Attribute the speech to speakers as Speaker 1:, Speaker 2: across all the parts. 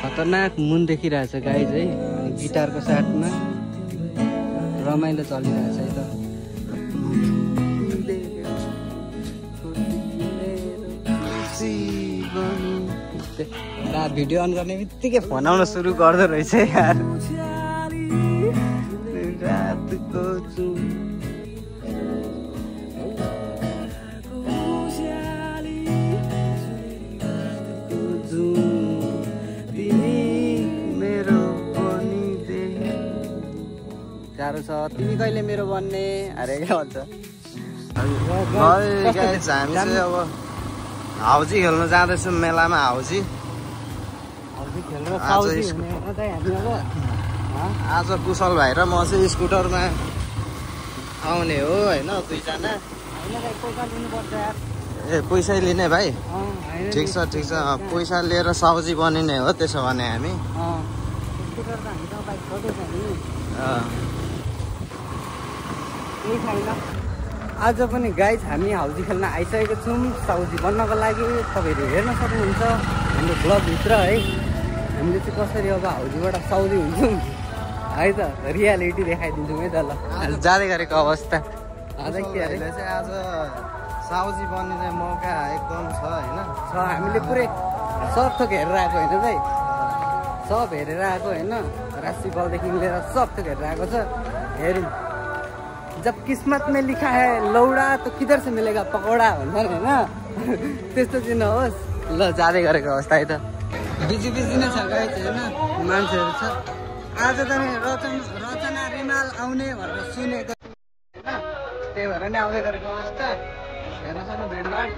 Speaker 1: खतरनाक मुन देखिरहेछ गाइज है गिटारको साथमा रमाइलो चलिरहेछ है त भिडियो अन गर्ने बित्तिकै फोन आउन सुरु गर्दो रहेछ यार गाह्रो छ तिमी कहिले मेरो बन्ने अरे के भन्छ
Speaker 2: हामी चाहिँ अब हाउजी खेल्न जाँदैछौँ मेलामा हाउजी आज कुशल भाइ र म चाहिँ स्कुटरमा आउने हो होइन दुईजना ए पैसा लिने भाइ ठिक छ पैसा लिएर सब्जी बनिने हो त्यसो भने हामी
Speaker 1: आज पनि गाइज हामी हाउजी खेल्न आइसकेको छौँ साउजी बन्नको लागि तपाईँहरू हेर्न सक्नुहुन्छ हाम्रो ब्लगभित्र है हामीले चाहिँ कसरी अब हाउजीबाट साउजी हुन्छौँ है त रियालिटी देखाइदिन्छौँ है त ल जाँदै गरेको अवस्था
Speaker 2: आज के अरे आज साउजी बनिने मौका एकदम छ होइन
Speaker 1: हामीले पुरै सब थोक हेरेर आएको होइन भाइ सब हेरेर आएको होइन राशि बलदेखि लिएर सब थोक हेरेर आएको छ हेरौँ जब किस्मत में लिखा है लौडा तो किधर से मिलेगा पकौडा भन्छ हैन त्यस्तो चाहिँ नहोस् ल जाँदै गरेको अवस्था है त बिजी नै छ गाइस हैन मान्छेहरू छ आज त नि रचना रिमाल आउने भनेर सुनेको हैन त्यही भएर नि आउँदै गरेको अवस्था हेर्न सक्नु भेटघाट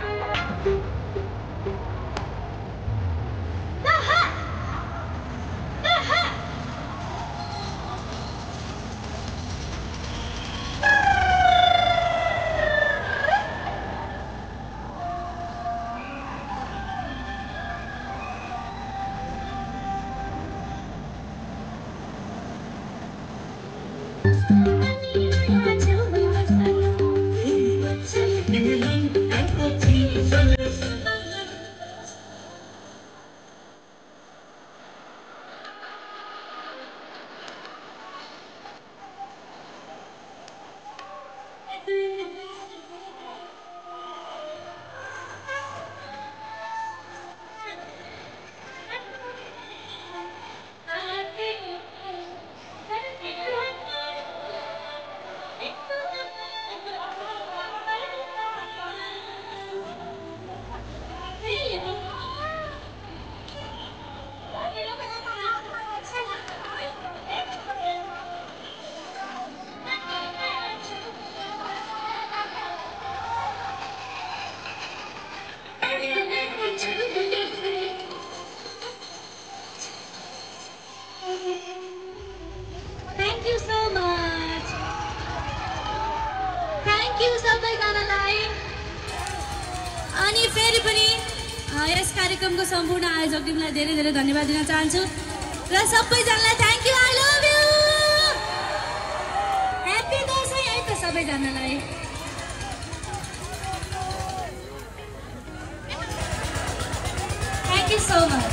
Speaker 3: अनि फेरि पनि यस कार्यक्रमको सम्पूर्ण आयोजकलाई धेरै धेरै धन्यवाद दिन चाहन्छु र सबैजनालाई thank you I love you happy Dashain है त सबैजनालाई थ्यांक यू सो मच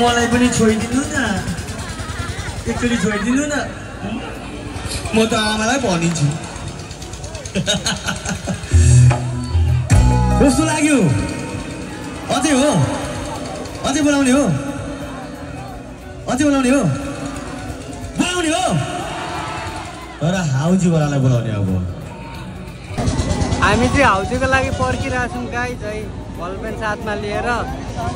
Speaker 4: मलाई पनि छोइदिनु न एकचोटि छोइदिनु न म त आमालाई भनिन्छु कस्तो लाग्यो अझै हो अझै बोलाउने हो तर हाउजीवालालाई बोलाउने अब
Speaker 1: हामी चाहिँ हाउजीको लागि पर्खिरहेछौँ गाइज है बलपेन साथमा लिएर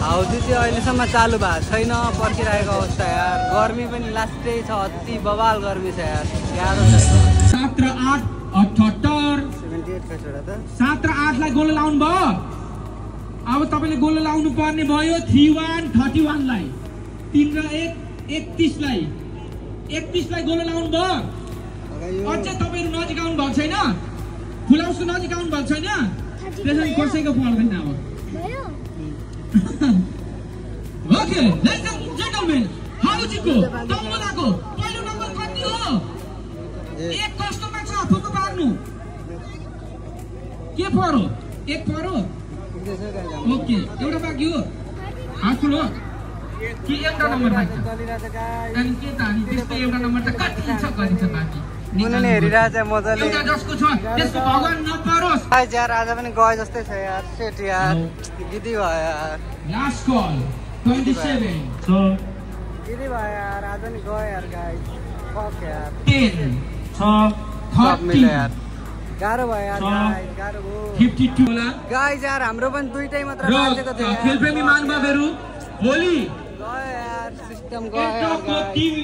Speaker 1: हाउजी चाहिँ अहिलेसम्म चालु भएको छैन पर्खिरहेको अवस्था यार गर्मी पनि लास्टै छ अति बवाल गर्मी छ यार
Speaker 5: 7 र 8 78 7 र 8 लाई गोल लाउनु भयो अब तपाईले गोल लाउनु पर्ने भयो 31 31 लाई 3 र 1 31 लाई गोल लाउनु भयो अझ तपाईहरु नजिक आउनु भएको छैन फुलाउसु नजिक आउनु भएको छैन त्यसैले कसैको पर्दैन अब भयो ओके लेट्स जेन्टलमेन हाउजीको तम्बलाको पहिलो नम्बर कति हो परो एक परो ओके एउटा बाँकी हो हात ठुलो कि एउटा नम्बर बाँकी
Speaker 1: चलिरहेछ गाइस
Speaker 5: अनि के त अनि त्यस्तो एउटा नम्बर त कति छ बाँकी
Speaker 1: मुनले हेरिरहेछ मजाले
Speaker 5: एउटा जसको छ त्यसको भगवान नपरोस्
Speaker 1: गाइस यार आज पनि गए जस्तै छ यार सेट यार गिदी भयो यार
Speaker 5: लास्ट कल 27
Speaker 4: So,
Speaker 1: गिदी भयो यार आज पनि गए यार गाइस फक यार
Speaker 5: 10
Speaker 4: so,
Speaker 1: सब मिल्यो
Speaker 5: 30
Speaker 1: यार गाह्रो भयो यार गाइस गाह्रो भयो
Speaker 5: 52 होला
Speaker 1: गाइस यार हाम्रो पनि दुईटै मात्र
Speaker 5: र
Speaker 1: बाँचेको थियो यार।
Speaker 5: खेलप्रेमी महानुभावहरू भोलि
Speaker 1: गयो यार सिस्टम गयो यार
Speaker 5: एकको
Speaker 1: गाइस।
Speaker 5: टिम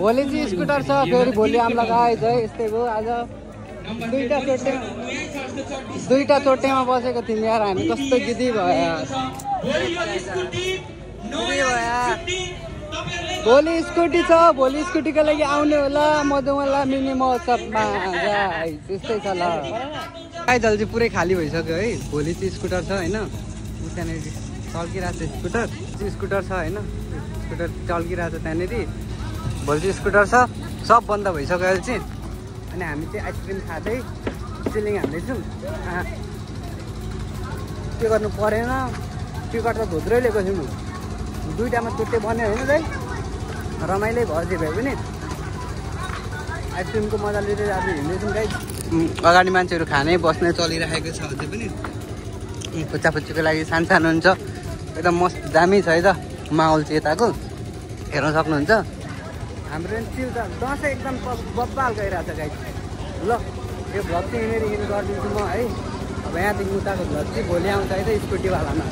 Speaker 1: भोलि चाहिँ स्कुटर छ फेरि भोलि हामीलाई गाइस है यस्तै भयो आज दुईटा चोटेमा बसेको थियौँ यार हामी कस्तो गिदी भयो यार भोलि स्कुटी छ भोलि स्कुटीको लागि आउने होला मधुमला मिनी महोत्सवमा गाइस त्यस्तै छ ल गाइजल चाहिँ पुरै खाली भइसक्यो है भोलि चाहिँ स्कुटर छ होइन त्यहाँनिर चल्किरहेको छ स्कुटर छ होइन स्कुटर चल्किरहेको छ त्यहाँनिर भोलि चाहिँ स्कुटर छ सब बन्द भइसक्यो अहिले चाहिँ अनि हामी चाहिँ आइसक्रिम खाँदै चिलिङ हान्दैछौँ के गर्नु परेन टिकट त धोत्रै लिएको थियौँ दुईटामा चुट्टे बन्यो होइन दाइ रमाइलै भयो जे भए पनि आइसक्रिमको मजा लिँदै आज हिँड्दैछौँ गाइस अगाडि मान्छेहरू खानै बस्नै चलिरहेको छ अझै पनि पुच्चापुच्चीको लागि सानो हुन्छ एकदम मस्त दामी छ है त माहौल चाहिँ यताको हेर्न सक्नुहुन्छ हाम्रो चिल त दसैँ एकदम बब्बाल गइरहेको छ गाइस ल यो भ्लग चाहिँ यहीँनिर गरिदिन्छु म है अब यहाँदेखि उताको भ्लग चाहिँ भोलि आउँछ है त स्कुटीवालामा